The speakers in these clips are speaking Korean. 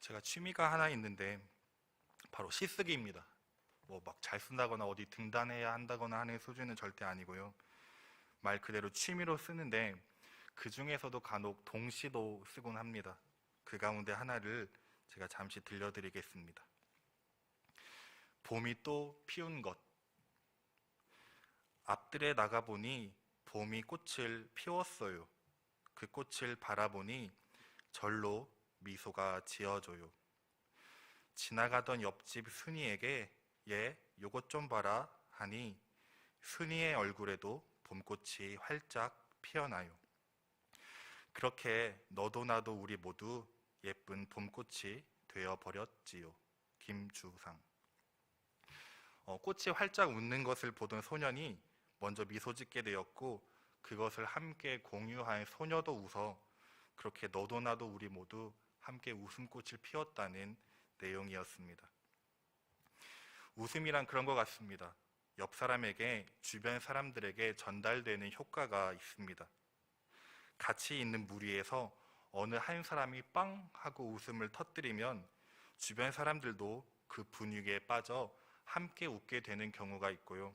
제가 취미가 하나 있는데 바로 시쓰기입니다. 뭐 막 잘 쓴다거나 어디 등단해야 한다거나 하는 수준은 절대 아니고요. 말 그대로 취미로 쓰는데 그 중에서도 간혹 동시도 쓰곤 합니다. 그 가운데 하나를 제가 잠시 들려드리겠습니다. 봄이 또 피운 것. 앞들에 나가보니 봄이 꽃을 피웠어요. 그 꽃을 바라보니 절로 미소가 지어져요. 지나가던 옆집 순이에게 얘 요것 좀 봐라 하니 순이의 얼굴에도 봄꽃이 활짝 피어나요. 그렇게 너도 나도 우리 모두 예쁜 봄꽃이 되어버렸지요. 김주상. 꽃이 활짝 웃는 것을 보던 소년이 먼저 미소 짓게 되었고 그것을 함께 공유한 소녀도 웃어 그렇게 너도 나도 우리 모두 함께 웃음꽃을 피웠다는 내용이었습니다. 웃음이란 그런 것 같습니다. 옆 사람에게, 주변 사람들에게 전달되는 효과가 있습니다. 같이 있는 무리에서 어느 한 사람이 빵 하고 웃음을 터뜨리면 주변 사람들도 그 분위기에 빠져 함께 웃게 되는 경우가 있고요.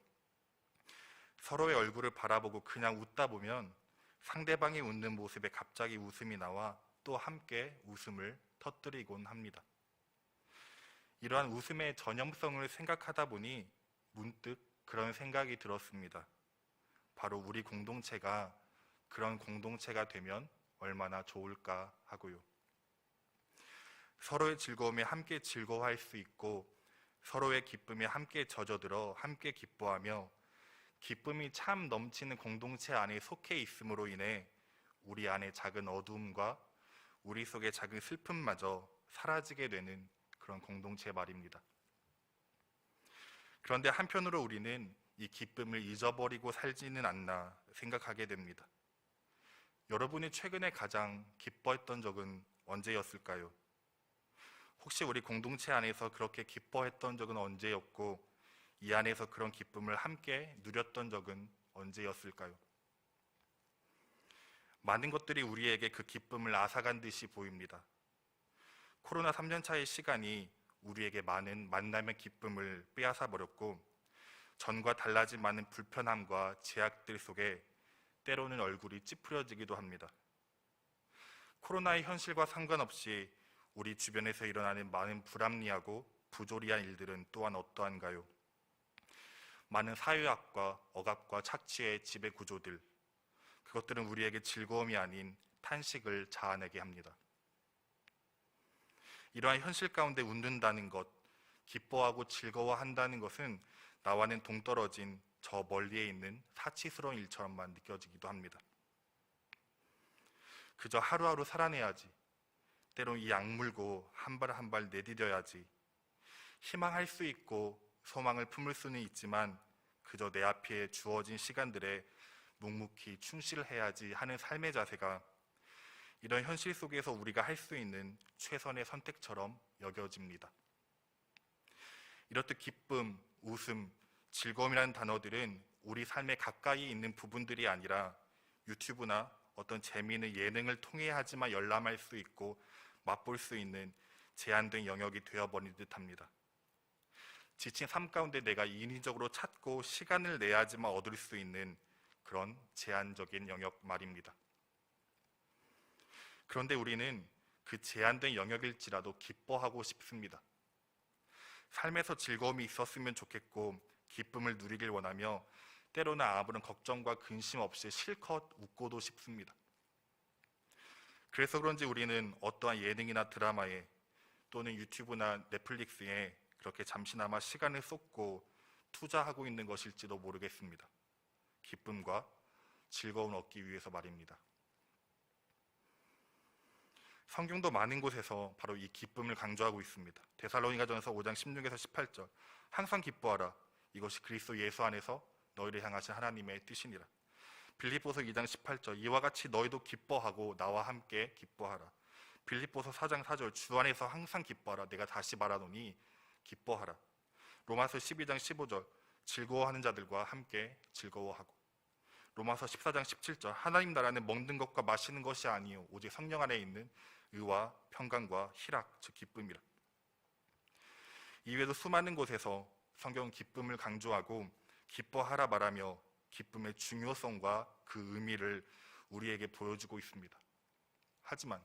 서로의 얼굴을 바라보고 그냥 웃다 보면 상대방이 웃는 모습에 갑자기 웃음이 나와 또 함께 웃음을 터뜨리곤 합니다. 이러한 웃음의 전염성을 생각하다 보니 문득 그런 생각이 들었습니다. 바로 우리 공동체가 그런 공동체가 되면 얼마나 좋을까 하고요. 서로의 즐거움에 함께 즐거워할 수 있고 서로의 기쁨에 함께 젖어들어 함께 기뻐하며 기쁨이 참 넘치는 공동체 안에 속해 있음으로 인해 우리 안의 작은 어두움과 우리 속의 작은 슬픔마저 사라지게 되는 그런 공동체 말입니다. 그런데 한편으로 우리는 이 기쁨을 잊어버리고 살지는 않나 생각하게 됩니다. 여러분이 최근에 가장 기뻐했던 적은 언제였을까요? 혹시 우리 공동체 안에서 그렇게 기뻐했던 적은 언제였고 이 안에서 그런 기쁨을 함께 누렸던 적은 언제였을까요? 많은 것들이 우리에게 그 기쁨을 앗아간 듯이 보입니다. 코로나 3년차의 시간이 우리에게 많은 만남의 기쁨을 빼앗아 버렸고 전과 달라진 많은 불편함과 제약들 속에 때로는 얼굴이 찌푸려지기도 합니다. 코로나의 현실과 상관없이 우리 주변에서 일어나는 많은 불합리하고 부조리한 일들은 또한 어떠한가요? 많은 사회학과 억압과 착취의 지배 구조들, 그것들은 우리에게 즐거움이 아닌 탄식을 자아내게 합니다. 이러한 현실 가운데 웃는다는 것, 기뻐하고 즐거워한다는 것은 나와는 동떨어진 저 멀리에 있는 사치스러운 일처럼만 느껴지기도 합니다. 그저 하루하루 살아내야지, 때론 이 악물고 한 발 한 발 내디뎌야지, 희망할 수 있고 소망을 품을 수는 있지만 그저 내 앞에 주어진 시간들에 묵묵히 충실해야지 하는 삶의 자세가 이런 현실 속에서 우리가 할 수 있는 최선의 선택처럼 여겨집니다. 이렇듯 기쁨, 웃음, 즐거움이라는 단어들은 우리 삶에 가까이 있는 부분들이 아니라 유튜브나 어떤 재미있는 예능을 통해 하지만 열람할 수 있고 맛볼 수 있는 제한된 영역이 되어버린 듯합니다. 지친 삶 가운데 내가 인위적으로 찾고 시간을 내야지만 얻을 수 있는 그런 제한적인 영역 말입니다. 그런데 우리는 그 제한된 영역일지라도 기뻐하고 싶습니다. 삶에서 즐거움이 있었으면 좋겠고 기쁨을 누리길 원하며 때로는 아무런 걱정과 근심 없이 실컷 웃고도 싶습니다. 그래서 그런지 우리는 어떠한 예능이나 드라마에 또는 유튜브나 넷플릭스에 그렇게 잠시나마 시간을 쏟고 투자하고 있는 것일지도 모르겠습니다. 기쁨과 즐거움을 얻기 위해서 말입니다. 성경도 많은 곳에서 바로 이 기쁨을 강조하고 있습니다. 데살로니가전서 5장 16에서 18절 항상 기뻐하라. 이것이 그리스도 예수 안에서 너희를 향하신 하나님의 뜻이니라. 빌립보서 2장 18절 이와 같이 너희도 기뻐하고 나와 함께 기뻐하라. 빌립보서 4장 4절 주 안에서 항상 기뻐하라. 내가 다시 말하노니 기뻐하라. 로마서 12장 15절 즐거워하는 자들과 함께 즐거워하고 로마서 14장 17절 하나님 나라는 먹는 것과 마시는 것이 아니요 오직 성령 안에 있는 의와 평강과 희락, 즉 기쁨이라. 이외에도 수많은 곳에서 성경은 기쁨을 강조하고 기뻐하라 말하며 기쁨의 중요성과 그 의미를 우리에게 보여주고 있습니다. 하지만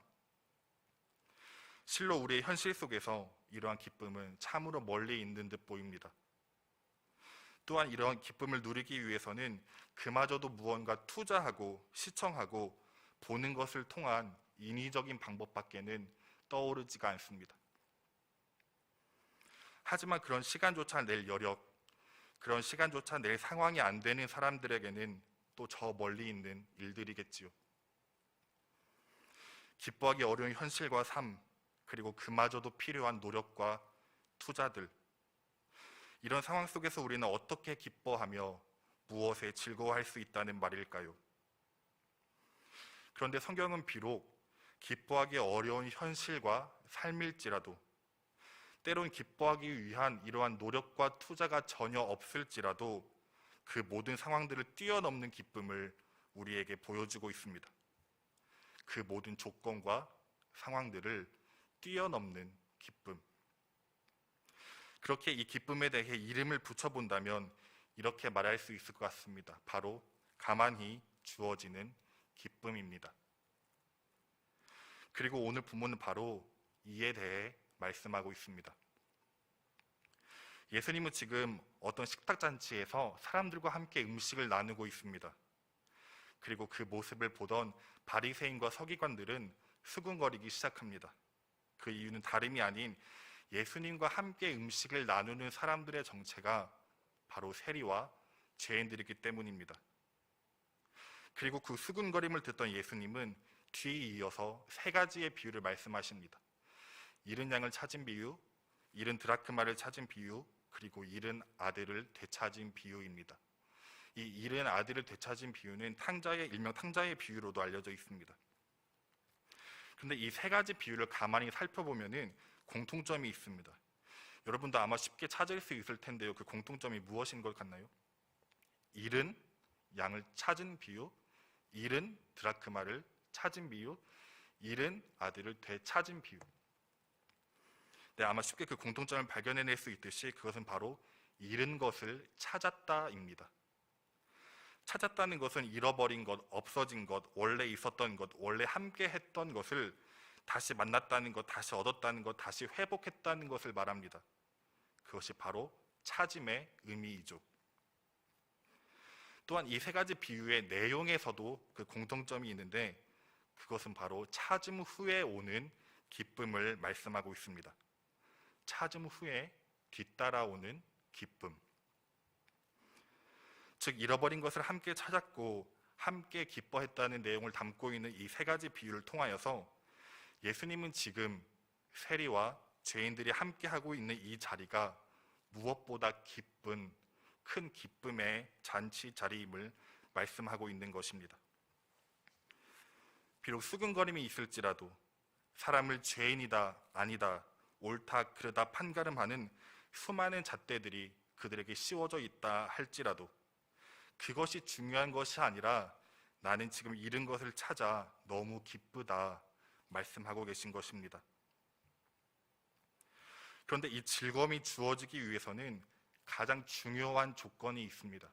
실로 우리의 현실 속에서 이러한 기쁨은 참으로 멀리 있는 듯 보입니다. 또한 이러한 기쁨을 누리기 위해서는 그마저도 무언가 투자하고 시청하고 보는 것을 통한 인위적인 방법밖에는 떠오르지가 않습니다. 하지만 그런 시간조차 낼 여력, 그런 시간조차 낼 상황이 안 되는 사람들에게는 또 저 멀리 있는 일들이겠지요. 기뻐하기 어려운 현실과 삶, 그리고 그마저도 필요한 노력과 투자들, 이런 상황 속에서 우리는 어떻게 기뻐하며 무엇에 즐거워할 수 있다는 말일까요? 그런데 성경은 비록 기뻐하기 어려운 현실과 삶일지라도, 때론 기뻐하기 위한 이러한 노력과 투자가 전혀 없을지라도 그 모든 상황들을 뛰어넘는 기쁨을 우리에게 보여주고 있습니다. 그 모든 조건과 상황들을 뛰어넘는 기쁨. 그렇게 이 기쁨에 대해 이름을 붙여본다면 이렇게 말할 수 있을 것 같습니다. 바로 가만히 주어지는 기쁨입니다. 그리고 오늘 본문은 바로 이에 대해 말씀하고 있습니다. 예수님은 지금 어떤 식탁잔치에서 사람들과 함께 음식을 나누고 있습니다. 그리고 그 모습을 보던 바리새인과 서기관들은 수군거리기 시작합니다. 그 이유는 다름이 아닌 예수님과 함께 음식을 나누는 사람들의 정체가 바로 세리와 죄인들이기 때문입니다. 그리고 그 수군거림을 듣던 예수님은 뒤이어서 세 가지의 비유를 말씀하십니다. 잃은 양을 찾은 비유, 잃은 드라크마를 찾은 비유, 그리고 잃은 아들을 되찾은 비유입니다. 이 잃은 아들을 되찾은 비유는 일명 탕자의 비유로도 알려져 있습니다. 그런데 이 세 가지 비유를 가만히 살펴보면 공통점이 있습니다. 여러분도 아마 쉽게 찾을 수 있을 텐데요. 그 공통점이 무엇인 것 같나요? 잃은 양을 찾은 비유, 잃은 드라크마를 찾은 비유, 잃은 아들을 되찾은 비유. 네, 아마 쉽게 그 공통점을 발견해낼 수 있듯이 그것은 바로 잃은 것을 찾았다입니다. 찾았다는 것은 잃어버린 것, 없어진 것, 원래 있었던 것, 원래 함께 했던 것을 다시 만났다는 것, 다시 얻었다는 것, 다시 회복했다는 것을 말합니다. 그것이 바로 찾음의 의미이죠. 또한 이 세 가지 비유의 내용에서도 그 공통점이 있는데 그것은 바로 찾음 후에 오는 기쁨을 말씀하고 있습니다. 찾음 후에 뒤따라오는 기쁨. 즉 잃어버린 것을 함께 찾았고 함께 기뻐했다는 내용을 담고 있는 이 세 가지 비유를 통하여서 예수님은 지금 세리와 죄인들이 함께하고 있는 이 자리가 무엇보다 기쁜 큰 기쁨의 잔치 자리임을 말씀하고 있는 것입니다. 비록 수근거림이 있을지라도 사람을 죄인이다 아니다 옳다 그르다 판가름하는 수많은 잣대들이 그들에게 씌워져 있다 할지라도 그것이 중요한 것이 아니라 나는 지금 잃은 것을 찾아 너무 기쁘다 말씀하고 계신 것입니다. 그런데 이 즐거움이 주어지기 위해서는 가장 중요한 조건이 있습니다.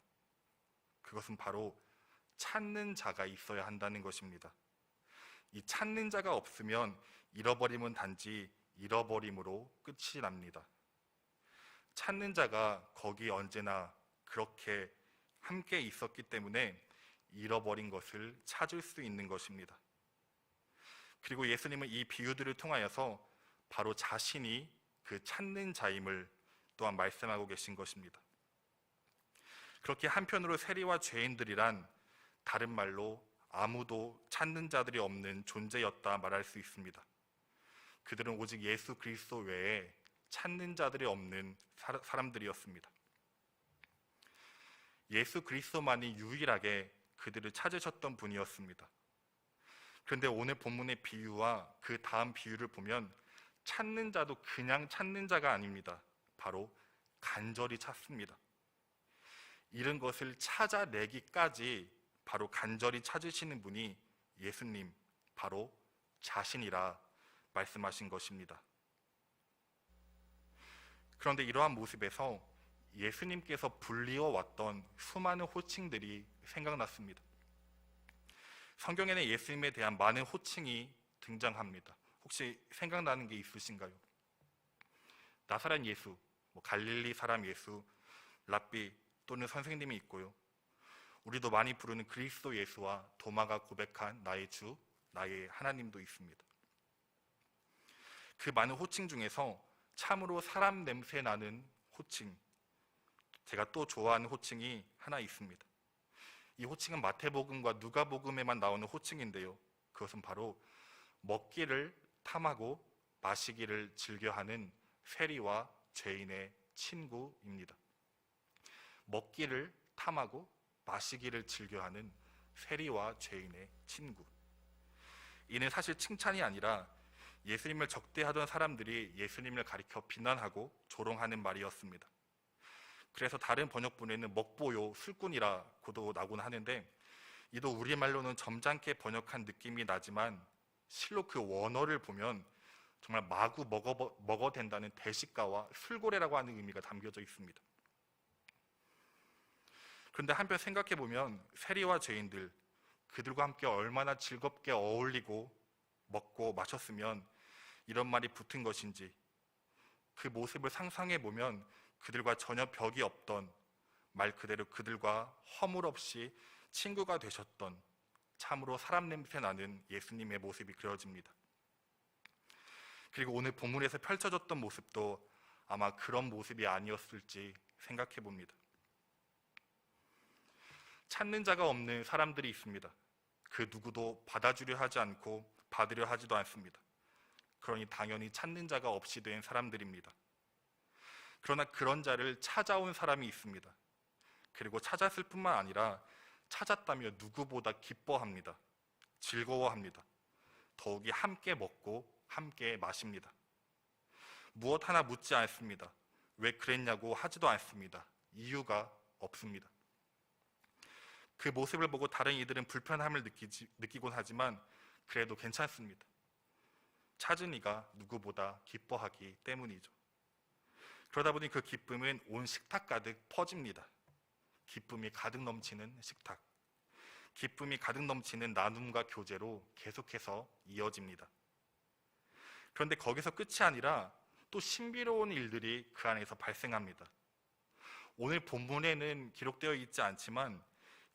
그것은 바로 찾는 자가 있어야 한다는 것입니다. 이 찾는 자가 없으면 잃어버림은 단지 잃어버림으로 끝이 납니다. 찾는 자가 거기 언제나 그렇게 함께 있었기 때문에 잃어버린 것을 찾을 수 있는 것입니다. 그리고 예수님은 이 비유들을 통하여서 바로 자신이 그 찾는 자임을 또한 말씀하고 계신 것입니다. 그렇게 한편으로 세리와 죄인들이란 다른 말로 아무도 찾는 자들이 없는 존재였다 말할 수 있습니다. 그들은 오직 예수 그리스도 외에 찾는 자들이 없는 사람들이었습니다. 예수 그리스도만이 유일하게 그들을 찾으셨던 분이었습니다. 그런데 오늘 본문의 비유와 그 다음 비유를 보면 찾는 자도 그냥 찾는 자가 아닙니다. 바로 간절히 찾습니다. 잃은 것을 찾아내기까지 바로 간절히 찾으시는 분이 예수님, 바로 자신이라 말씀하신 것입니다. 그런데 이러한 모습에서 예수님께서 불리워 왔던 수많은 호칭들이 생각났습니다. 성경에는 예수님에 대한 많은 호칭이 등장합니다. 혹시 생각나는 게 있으신가요? 나사렛 예수, 갈릴리 사람 예수, 랍비 또는 선생님이 있고요. 우리도 많이 부르는 그리스도 예수와 도마가 고백한 나의 주, 나의 하나님도 있습니다. 그 많은 호칭 중에서 참으로 사람 냄새 나는 호칭, 제가 또 좋아하는 호칭이 하나 있습니다. 이 호칭은 마태복음과 누가복음에만 나오는 호칭인데요. 그것은 바로 먹기를 탐하고 마시기를 즐겨하는 세리와 죄인의 친구입니다. 먹기를 탐하고 마시기를 즐겨하는 세리와 죄인의 친구. 이는 사실 칭찬이 아니라 예수님을 적대하던 사람들이 예수님을 가리켜 비난하고 조롱하는 말이었습니다. 그래서 다른 번역본에는 먹보요, 술꾼이라고도 나곤 하는데, 이도 우리말로는 점잖게 번역한 느낌이 나지만 실로 그 원어를 보면 정말 마구 먹어댄다는 대식가와 술고래라고 하는 의미가 담겨져 있습니다. 그런데 한편 생각해보면 세리와 죄인들, 그들과 함께 얼마나 즐겁게 어울리고 먹고 마셨으면 이런 말이 붙은 것인지, 그 모습을 상상해보면 그들과 전혀 벽이 없던, 말 그대로 그들과 허물 없이 친구가 되셨던 참으로 사람 냄새 나는 예수님의 모습이 그려집니다. 그리고 오늘 본문에서 펼쳐졌던 모습도 아마 그런 모습이 아니었을지 생각해 봅니다. 찾는 자가 없는 사람들이 있습니다. 그 누구도 받아주려 하지 않고 받으려 하지도 않습니다. 그러니 당연히 찾는 자가 없이 된 사람들입니다. 그러나 그런 자를 찾아온 사람이 있습니다. 그리고 찾았을 뿐만 아니라 찾았다며 누구보다 기뻐합니다. 즐거워합니다. 더욱이 함께 먹고 함께 마십니다. 무엇 하나 묻지 않습니다. 왜 그랬냐고 하지도 않습니다. 이유가 없습니다. 그 모습을 보고 다른 이들은 불편함을 느끼곤 하지만 그래도 괜찮습니다. 찾은 이가 누구보다 기뻐하기 때문이죠. 그러다 보니 그 기쁨은 온 식탁 가득 퍼집니다. 기쁨이 가득 넘치는 식탁, 기쁨이 가득 넘치는 나눔과 교제로 계속해서 이어집니다. 그런데 거기서 끝이 아니라 또 신비로운 일들이 그 안에서 발생합니다. 오늘 본문에는 기록되어 있지 않지만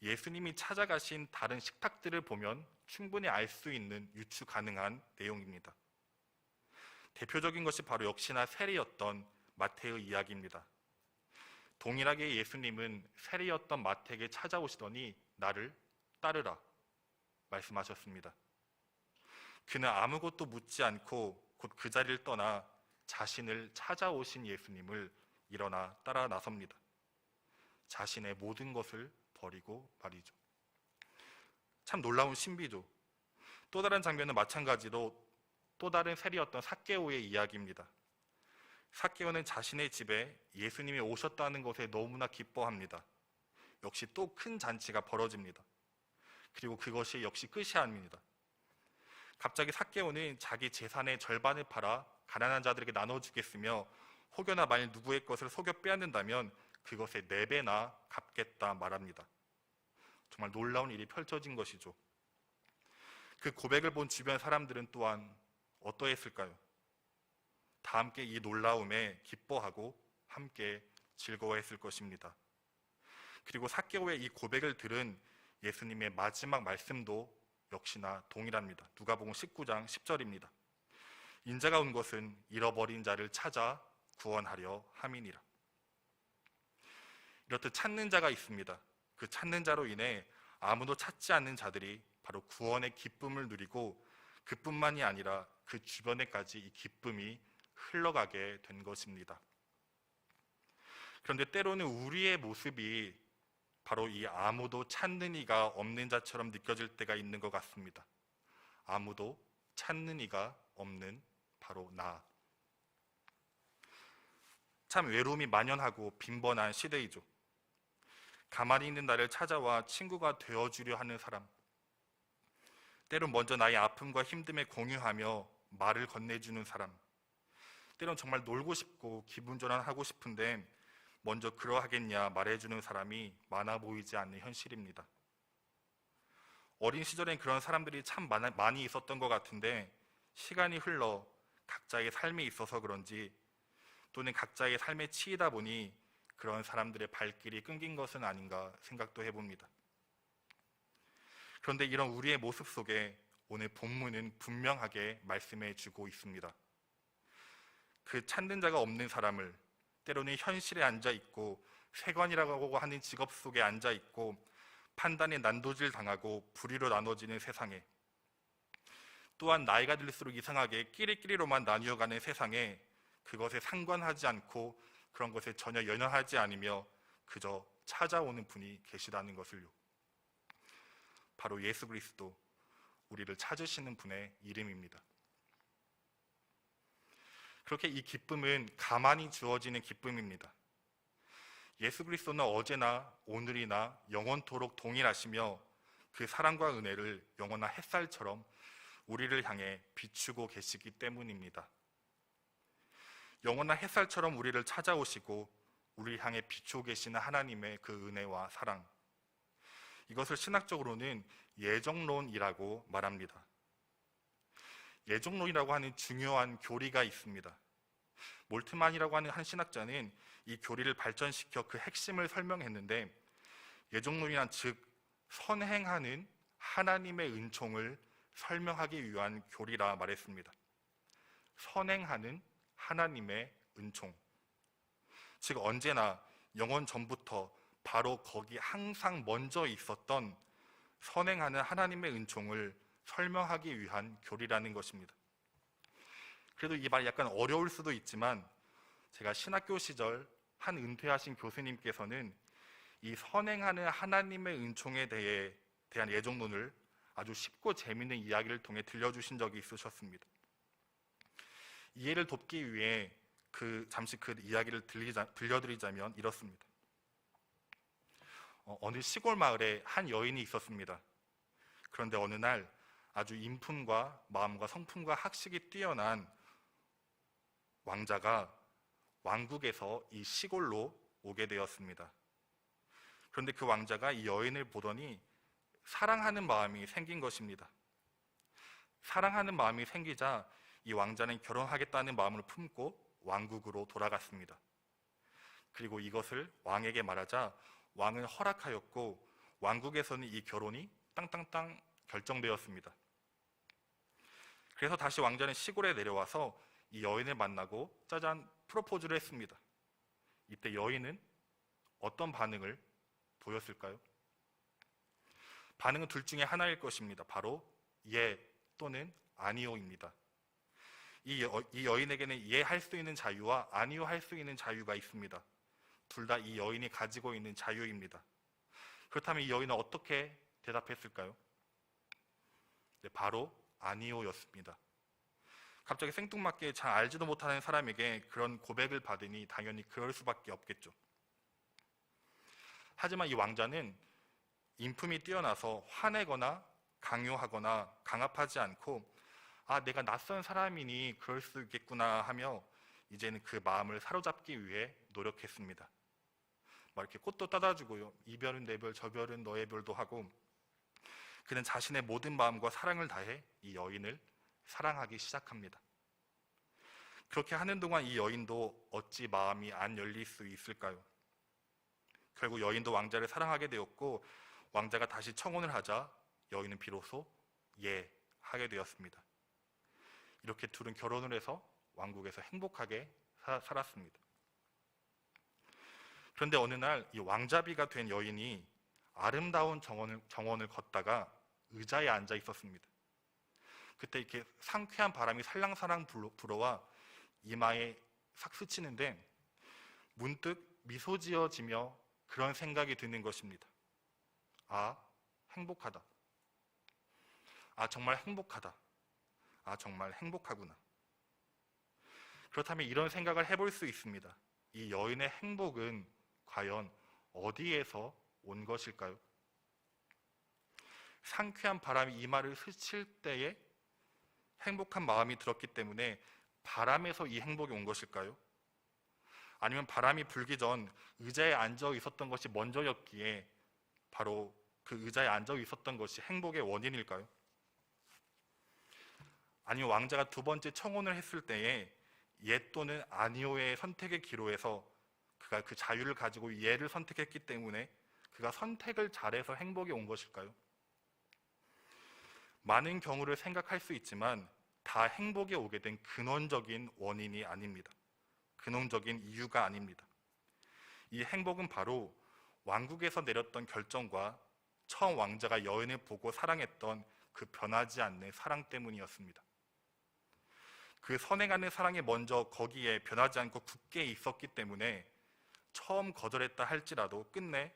예수님이 찾아가신 다른 식탁들을 보면 충분히 알 수 있는 유추 가능한 내용입니다. 대표적인 것이 바로 역시나 세리였던 마태의 이야기입니다. 동일하게 예수님은 세리였던 마태에게 찾아오시더니 나를 따르라 말씀하셨습니다. 그는 아무것도 묻지 않고 곧 그 자리를 떠나 자신을 찾아오신 예수님을 일어나 따라 나섭니다. 자신의 모든 것을 버리고 말이죠. 참 놀라운 신비죠. 또 다른 장면은 마찬가지로 또 다른 세리였던 삭개오의 이야기입니다. 삭개오는 자신의 집에 예수님이 오셨다는 것에 너무나 기뻐합니다. 역시 또 큰 잔치가 벌어집니다. 그리고 그것이 역시 끝이 아닙니다. 갑자기 삭개오는 자기 재산의 절반을 팔아 가난한 자들에게 나눠주겠으며 혹여나 만일 누구의 것을 속여 빼앗는다면 그것의 4배나 갚겠다 말합니다. 정말 놀라운 일이 펼쳐진 것이죠. 그 고백을 본 주변 사람들은 또한 어떠했을까요? 다 함께 이 놀라움에 기뻐하고 함께 즐거워했을 것입니다. 그리고 삭개오의 이 고백을 들은 예수님의 마지막 말씀도 역시나 동일합니다. 누가복음 19장 10절입니다. 인자가 온 것은 잃어버린 자를 찾아 구원하려 함이니라. 이렇듯 찾는 자가 있습니다. 그 찾는 자로 인해 아무도 찾지 않는 자들이 바로 구원의 기쁨을 누리고 그뿐만이 아니라 그 주변에까지 이 기쁨이 흘러가게 된 것입니다. 그런데 때로는 우리의 모습이 바로 이 아무도 찾는 이가 없는 자처럼 느껴질 때가 있는 것 같습니다. 아무도 찾는 이가 없는 바로 나. 참 외로움이 만연하고 빈번한 시대이죠. 가만히 있는 나를 찾아와 친구가 되어주려 하는 사람, 때론 먼저 나의 아픔과 힘듦에 공유하며 말을 건네주는 사람, 때론 정말 놀고 싶고 기분 전환하고 싶은데 먼저 그러하겠냐 말해주는 사람이 많아 보이지 않는 현실입니다. 어린 시절엔 그런 사람들이 참 많이 있었던 것 같은데 시간이 흘러 각자의 삶에 있어서 그런지 또는 각자의 삶에 치이다 보니 그런 사람들의 발길이 끊긴 것은 아닌가 생각도 해봅니다. 그런데 이런 우리의 모습 속에 오늘 본문은 분명하게 말씀해 주고 있습니다. 그 찾는 자가 없는 사람을, 때로는 현실에 앉아 있고 세관이라고 하는 직업 속에 앉아 있고 판단에 난도질 당하고 불의로 나눠지는 세상에, 또한 나이가 들수록 이상하게 끼리끼리로만 나뉘어가는 세상에 그것에 상관하지 않고 그런 것에 전혀 연연하지 않으며 그저 찾아오는 분이 계시다는 것을요. 바로 예수 그리스도, 우리를 찾으시는 분의 이름입니다. 그렇게 이 기쁨은 가만히 주어지는 기쁨입니다. 예수 그리스도는 어제나 오늘이나 영원토록 동일하시며 그 사랑과 은혜를 영원한 햇살처럼 우리를 향해 비추고 계시기 때문입니다. 영원한 햇살처럼 우리를 찾아오시고 우리를 향해 비추고 계시는 하나님의 그 은혜와 사랑, 이것을 신학적으로는 예정론이라고 말합니다. 예정론이라고 하는 중요한 교리가 있습니다. 몰트만이라고 하는 한 신학자는 이 교리를 발전시켜 그 핵심을 설명했는데, 예정론이란 즉 선행하는 하나님의 은총을 설명하기 위한 교리라 말했습니다. 선행하는 하나님의 은총, 즉 언제나 영원 전부터 바로 거기 항상 먼저 있었던 선행하는 하나님의 은총을 설명하기 위한 교리라는 것입니다. 그래도 이 말이 약간 어려울 수도 있지만 제가 신학교 시절 한 은퇴하신 교수님께서는 이 선행하는 하나님의 은총에 대한 예정론을 아주 쉽고 재미있는 이야기를 통해 들려주신 적이 있으셨습니다. 이해를 돕기 위해 잠시 그 이야기를 들려드리자면 이렇습니다. 어느 시골 마을에 한 여인이 있었습니다. 그런데 어느 날 아주 인품과 마음과 성품과 학식이 뛰어난 왕자가 왕국에서 이 시골로 오게 되었습니다. 그런데 그 왕자가 이 여인을 보더니 사랑하는 마음이 생긴 것입니다. 사랑하는 마음이 생기자 이 왕자는 결혼하겠다는 마음을 품고 왕국으로 돌아갔습니다. 그리고 이것을 왕에게 말하자 왕은 허락하였고 왕국에서는 이 결혼이 땅땅땅 결정되었습니다. 그래서 다시 왕자는 시골에 내려와서 이 여인을 만나고 짜잔 프로포즈를 했습니다. 이때 여인은 어떤 반응을 보였을까요? 반응은 둘 중에 하나일 것입니다. 바로 예 또는 아니오입니다. 이 여인에게는 예 할 수 있는 자유와 아니오 할 수 있는 자유가 있습니다. 둘 다 이 여인이 가지고 있는 자유입니다. 그렇다면 이 여인은 어떻게 대답했을까요? 네, 바로 아니오였습니다. 갑자기 생뚱맞게 잘 알지도 못하는 사람에게 그런 고백을 받으니 당연히 그럴 수밖에 없겠죠. 하지만 이 왕자는 인품이 뛰어나서 화내거나 강요하거나 강압하지 않고 내가 낯선 사람이니 그럴 수 있겠구나 하며 이제는 그 마음을 사로잡기 위해 노력했습니다. 막 이렇게 꽃도 따다주고요. 이 별은 내 별, 저 별은 너의 별도 하고 그는 자신의 모든 마음과 사랑을 다해 이 여인을 사랑하기 시작합니다. 그렇게 하는 동안 이 여인도 어찌 마음이 안 열릴 수 있을까요? 결국 여인도 왕자를 사랑하게 되었고 왕자가 다시 청혼을 하자 여인은 비로소 예 하게 되었습니다. 이렇게 둘은 결혼을 해서 왕국에서 행복하게 살았습니다. 그런데 어느 날 이 왕자비가 된 여인이 아름다운 정원을 걷다가 의자에 앉아 있었습니다. 그때 이렇게 상쾌한 바람이 살랑살랑 불어와 이마에 싹 스치는데 문득 미소 지어지며 그런 생각이 드는 것입니다. 행복하다. 정말 행복하다. 정말 행복하구나. 그렇다면 이런 생각을 해볼 수 있습니다. 이 여인의 행복은 과연 어디에서 온 것일까요? 상쾌한 바람이 이마를 스칠 때에 행복한 마음이 들었기 때문에 바람에서 이 행복이 온 것일까요? 아니면 바람이 불기 전 의자에 앉아 있었던 것이 먼저였기에 바로 그 의자에 앉아 있었던 것이 행복의 원인일까요? 아니면 왕자가 두 번째 청혼을 했을 때에 예 또는 아니오의 선택의 기로에서 그가 그 자유를 가지고 예를 선택했기 때문에 그가 선택을 잘해서 행복이 온 것일까요? 많은 경우를 생각할 수 있지만 다 행복에 오게 된 근원적인 원인이 아닙니다. 근원적인 이유가 아닙니다. 이 행복은 바로 왕국에서 내렸던 결정과 처음 왕자가 여인을 보고 사랑했던 그 변하지 않는 사랑 때문이었습니다. 그 선행하는 사랑이 먼저 거기에 변하지 않고 굳게 있었기 때문에 처음 거절했다 할지라도 끝내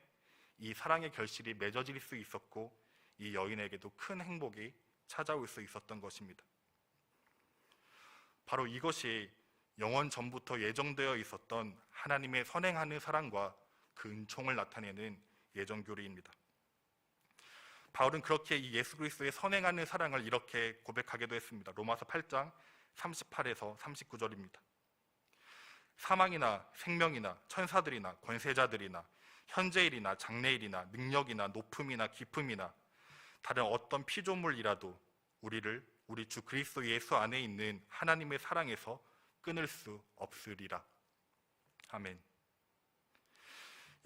이 사랑의 결실이 맺어질 수 있었고 이 여인에게도 큰 행복이 찾아올 수 있었던 것입니다. 바로 이것이 영원 전부터 예정되어 있었던 하나님의 선행하는 사랑과 그 은총을 나타내는 예정교리입니다. 바울은 그렇게 이 예수 그리스도의 선행하는 사랑을 이렇게 고백하기도 했습니다. 로마서 8장 38에서 39절입니다. 사망이나 생명이나 천사들이나 권세자들이나 현재일이나 장래일이나 능력이나 높음이나 깊음이나 다른 어떤 피조물이라도 우리를 우리 주 그리스도 예수 안에 있는 하나님의 사랑에서 끊을 수 없으리라. 아멘.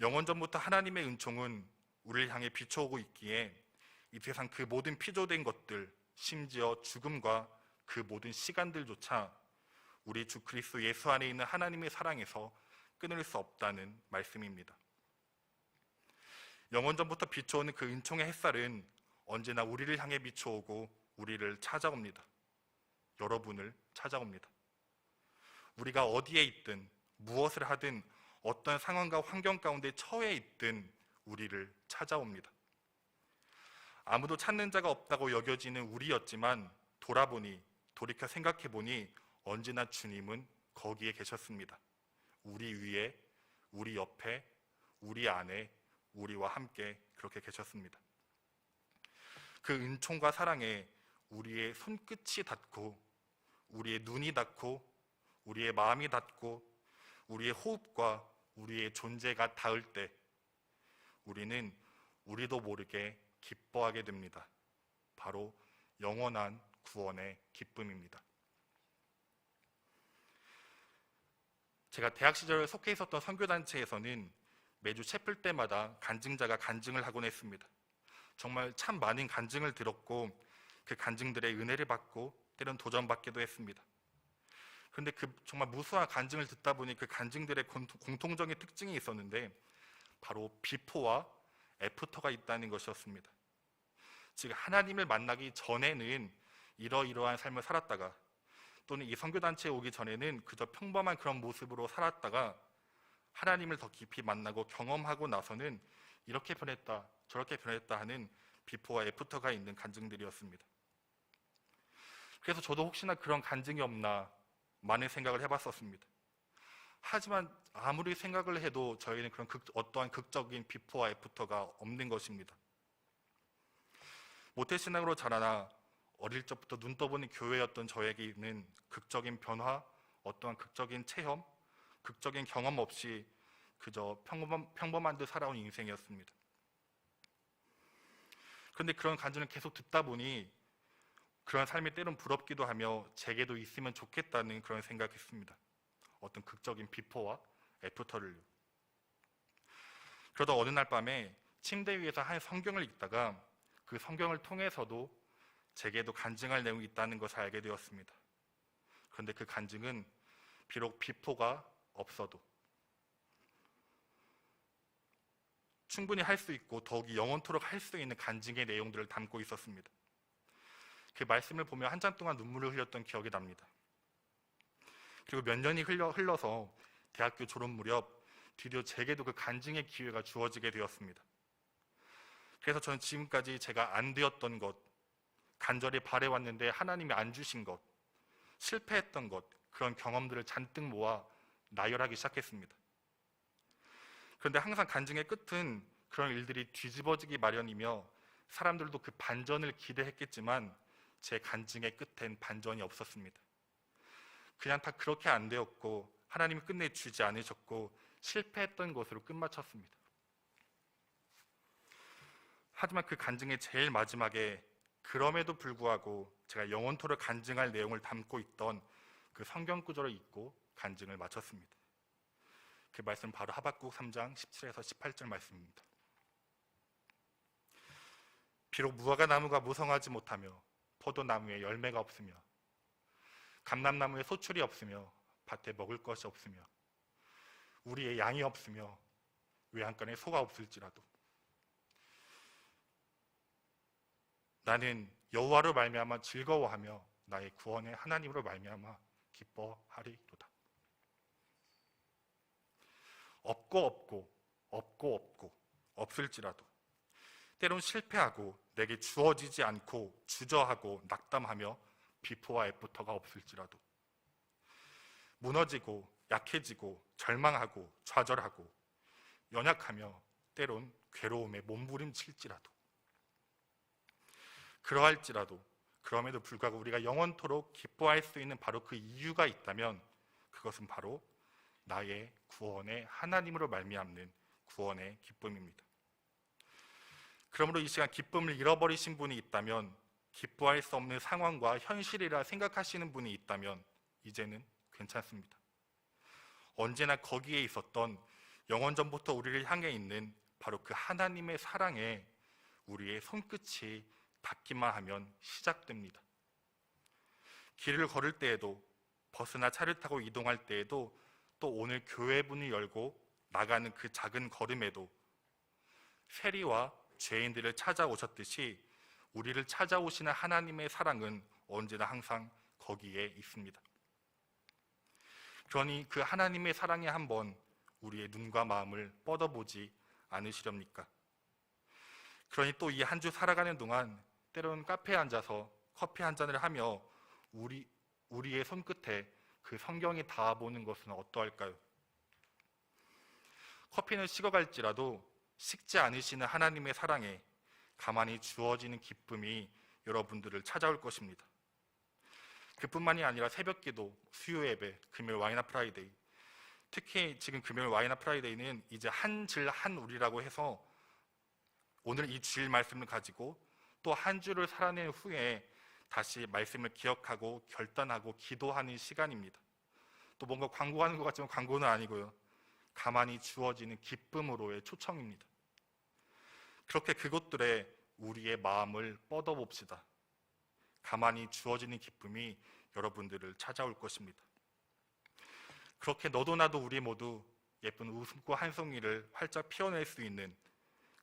영원전부터 하나님의 은총은 우리를 향해 비춰오고 있기에 이 세상 그 모든 피조된 것들, 심지어 죽음과 그 모든 시간들조차 우리 주 그리스도 예수 안에 있는 하나님의 사랑에서 끊을 수 없다는 말씀입니다. 영원전부터 비춰오는 그 은총의 햇살은 언제나 우리를 향해 비춰오고 우리를 찾아옵니다. 여러분을 찾아옵니다. 우리가 어디에 있든 무엇을 하든 어떤 상황과 환경 가운데 처해 있든 우리를 찾아옵니다. 아무도 찾는 자가 없다고 여겨지는 우리였지만 돌이켜 생각해보니 언제나 주님은 거기에 계셨습니다. 우리 위에, 우리 옆에, 우리 안에, 우리와 함께 그렇게 계셨습니다. 그 은총과 사랑에 우리의 손끝이 닿고 우리의 눈이 닿고 우리의 마음이 닿고 우리의 호흡과 우리의 존재가 닿을 때 우리는 우리도 모르게 기뻐하게 됩니다. 바로 영원한 구원의 기쁨입니다. 제가 대학 시절에 속해 있었던 선교단체에서는 매주 채플 때마다 간증자가 간증을 하곤 했습니다. 정말 참 많은 간증을 들었고 그 간증들의 은혜를 받고 때론 도전받기도 했습니다. 그런데 그 정말 무수한 간증을 듣다 보니 그 간증들의 공통적인 특징이 있었는데 바로 비포와 애프터가 있다는 것이었습니다. 즉 하나님을 만나기 전에는 이러이러한 삶을 살았다가 또는 이 선교단체에 오기 전에는 그저 평범한 그런 모습으로 살았다가 하나님을 더 깊이 만나고 경험하고 나서는 이렇게 변했다 저렇게 변했다 하는 비포와 애프터가 있는 간증들이었습니다. 그래서 저도 혹시나 그런 간증이 없나 많은 생각을 해봤었습니다. 하지만 아무리 생각을 해도 저희는 그런 어떠한 극적인 비포와 애프터가 없는 것입니다. 모태신앙으로 자라나 어릴 적부터 눈 떠보는 교회였던 저에게는 극적인 변화, 어떠한 극적인 체험, 극적인 경험 없이 그저 평범한 듯 살아온 인생이었습니다. 그런데 그런 간증을 계속 듣다 보니 그런 삶이 때론 부럽기도 하며 제게도 있으면 좋겠다는 그런 생각했습니다. 어떤 극적인 비포와 애프터를요. 그러다 어느 날 밤에 침대 위에서 한 성경을 읽다가 그 성경을 통해서도 제게도 간증할 내용이 있다는 것을 알게 되었습니다. 그런데 그 간증은 비록 비포가 없어도 충분히 할 수 있고 더욱이 영원토록 할 수 있는 간증의 내용들을 담고 있었습니다. 그 말씀을 보며 한참 동안 눈물을 흘렸던 기억이 납니다. 그리고 몇 년이 흘러서 대학교 졸업 무렵 드디어 제게도 그 간증의 기회가 주어지게 되었습니다. 그래서 저는 지금까지 제가 안 되었던 것, 간절히 바래왔는데 하나님이 안 주신 것, 실패했던 것, 그런 경험들을 잔뜩 모아 나열하기 시작했습니다. 그런데 항상 간증의 끝은 그런 일들이 뒤집어지기 마련이며 사람들도 그 반전을 기대했겠지만 제 간증의 끝엔 반전이 없었습니다. 그냥 다 그렇게 안 되었고 하나님이 끝내 주지 않으셨고 실패했던 것으로 끝마쳤습니다. 하지만 그 간증의 제일 마지막에 그럼에도 불구하고 제가 영원토록 간증할 내용을 담고 있던 그 성경 구절을 읽고 간증을 마쳤습니다. 그 말씀 바로 하박국 3장 17에서 18절 말씀입니다. 비록 무화과 나무가 무성하지 못하며 포도나무에 열매가 없으며 감람나무에 소출이 없으며 밭에 먹을 것이 없으며 우리의 양이 없으며 외양간에 소가 없을지라도 나는 여호와로 말미암아 즐거워하며 나의 구원의 하나님으로 말미암아 기뻐하리로다. 없고 없을지라도 때론 실패하고 내게 주어지지 않고 주저하고 낙담하며 비포와 애프터가 없을지라도 무너지고 약해지고 절망하고 좌절하고 연약하며 때론 괴로움에 몸부림칠지라도 그러할지라도 그럼에도 불구하고 우리가 영원토록 기뻐할 수 있는 바로 그 이유가 있다면 그것은 바로 나의 구원의 하나님으로 말미암는 구원의 기쁨입니다. 그러므로 이 시간 기쁨을 잃어버리신 분이 있다면, 기뻐할 수 없는 상황과 현실이라 생각하시는 분이 있다면 이제는 괜찮습니다. 언제나 거기에 있었던 영원전부터 우리를 향해 있는 바로 그 하나님의 사랑에 우리의 손끝이 닿기만 하면 시작됩니다. 길을 걸을 때에도, 버스나 차를 타고 이동할 때에도, 또 오늘 교회 문을 열고 나가는 그 작은 걸음에도 세리와 죄인들을 찾아오셨듯이 우리를 찾아오시는 하나님의 사랑은 언제나 항상 거기에 있습니다. 그러니 그 하나님의 사랑에 한번 우리의 눈과 마음을 뻗어보지 않으시렵니까? 그러니 또 이 한 주 살아가는 동안 때로는 카페에 앉아서 커피 한 잔을 하며 우리의 손끝에 그 성경이 닿아보는 것은 어떠할까요? 커피는 식어갈지라도 식지 않으시는 하나님의 사랑에 가만히 주어지는 기쁨이 여러분들을 찾아올 것입니다. 그뿐만이 아니라 새벽기도, 수요 예배, 금요일 와이나 프라이데이, 특히 지금 금요일 와이나 프라이데이는 이제 한 질 한 우리라고 해서 오늘 이 주일 말씀을 가지고 또 한 주를 살아낸 후에 다시 말씀을 기억하고 결단하고 기도하는 시간입니다. 또 뭔가 광고하는 것 같지만 광고는 아니고요. 가만히 주어지는 기쁨으로의 초청입니다. 그렇게 그것들에 우리의 마음을 뻗어봅시다. 가만히 주어지는 기쁨이 여러분들을 찾아올 것입니다. 그렇게 너도 나도 우리 모두 예쁜 웃음과 한 송이를 활짝 피워낼 수 있는,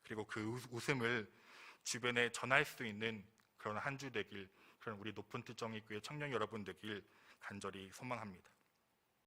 그리고 그 웃음을 주변에 전할 수 있는 그런 한 주 되길, 그런 우리 높은 뜻 정의교회 청년 여러분 되길 간절히 소망합니다.